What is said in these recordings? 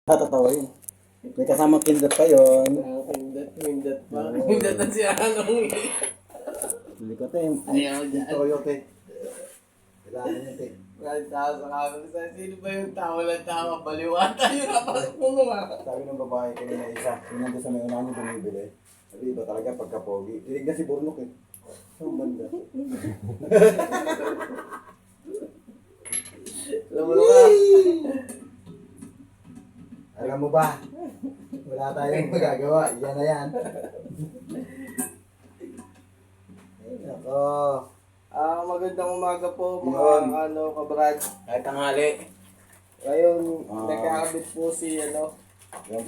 Tatatawain. May kasama pindot pa yun. Pindot pa. Pindot na siya anong Bili ko tayo. Ayaw dyan. Toyote. Kailangan nyo tayo. Kahit tao sa kamera sa sino ba yung tao lang tao? Baliwata yung napasok mo nga. Sabi ng babae kanina isa, yung nandun sa may unahan yung bumibili. Sabi iba talaga pagka-pogi. Tinig na si Burnok eh. Ang banda. Lumulo ka. Alam mo ba? Wala tayong magagawa. Yan na yan. Ay, nako. Magandang umaga po Yun. mga kabrad. Kahit tanghali. Ngayon, Ah. nagkakabit po si Yan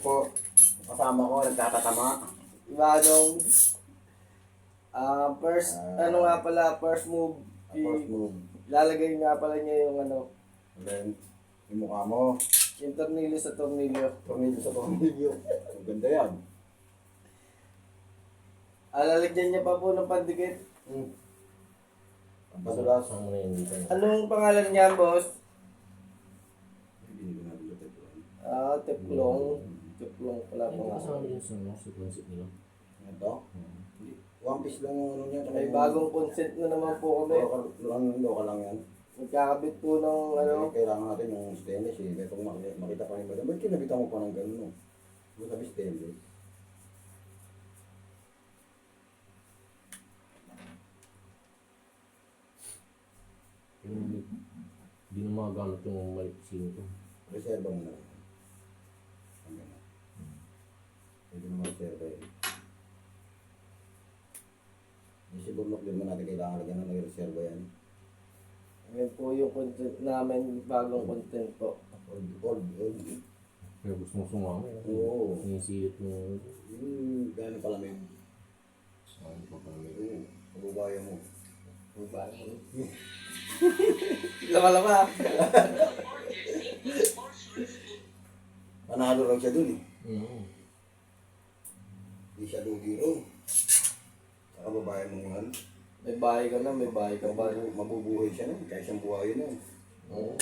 po. Kasama ko, nagtatatama. Manong. First, nga pala, first move. First move. Lalagay nga pala niya yung And then, yung mukha mo. yung tornilyo sa tornilyo. Tornilyo sa tornilyo. Ang ganda yan. Lalagyan niya pa po ng pandikit. Ang padulas. Anong pangalan niya, boss? Binili natin yung teflon. Teflong. Teflong pala Ano po nga. kasama din sa concept nila? Ito? One piece lang yung ano niya. tsaka May yung- bagong concept na naman po kami. Local lang yan. Magkakabit po ng Kailangan natin yung stainless eh. Kaya kung makita pa rin ba, ba't kinabitan mo pa ng gano'n? No? Ba't sabi stainless? Hindi na magagamit yung malipisin ko. Reserva mo na lang. Ang gano'n. Hindi naman reserva eh. Yung si Burnok din mo natin kailangan lagyan na nag-reserva yan. Yan po yung content namin, bagong content po. Old. Kaya gusto mong sumama. Oo. Sinisilit mo. Yung gano'n pala may Ano pa pala may oo, kababayan mo. Lama-lama. Panalo lang siya dun eh. Hindi siya lugi ron. Sa kababayan mo yan. May bahay ka na, may bahay ka ba? Mabubuhay siya nun. Kaya siyang buhayin nun. Oo.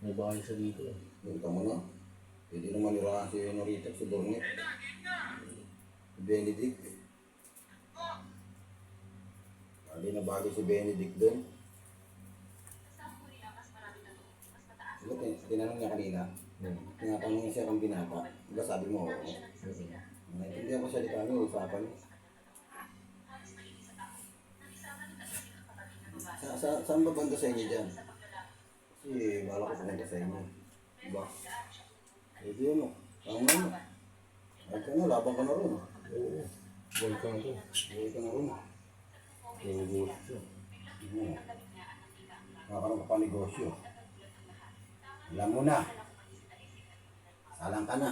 May bahay sa dito eh. Punta mo na. Hindi naman nila si Norita, si Dornet. Si Benedict. Hindi na bagay si Benedict doon. Diba, tinanong niya kanina. Tinatanong siya kung binata. Diba sabi mo, oo. Naintindihan ko salita niyo, usapan niyo. Saan ba banda sa inyo dyan? Kasi bala ko pumunta sa inyo. Diba? Hindi yun o. Tama mo. Ay ka na, labang ka na ron. Oo. Buhay ka na to. Buhay ka na ron. Nagugulat siya. Nakakaroon ka pa negosyo. Alam mo na. Salang ka na.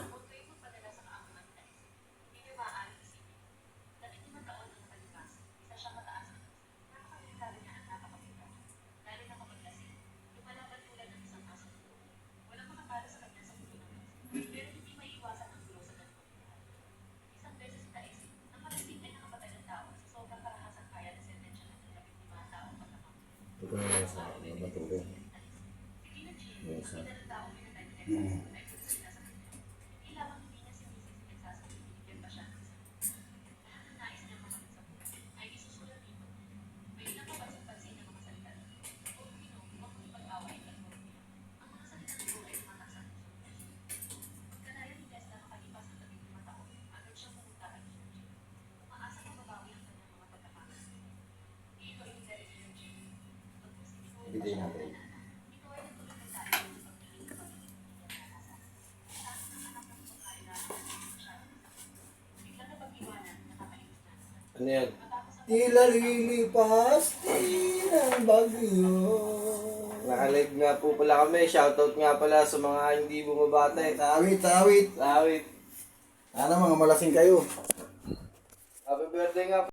Ito na lang sa matulong. Yung isa. Ibigay natin. Ano yan? Tila lilipas, tila bagyo. Nakalive nga po pala kami. Shoutout nga pala sa mga hindi bumabate. Awit. Lawit. Sana mga malasing kayo. Happy birthday nga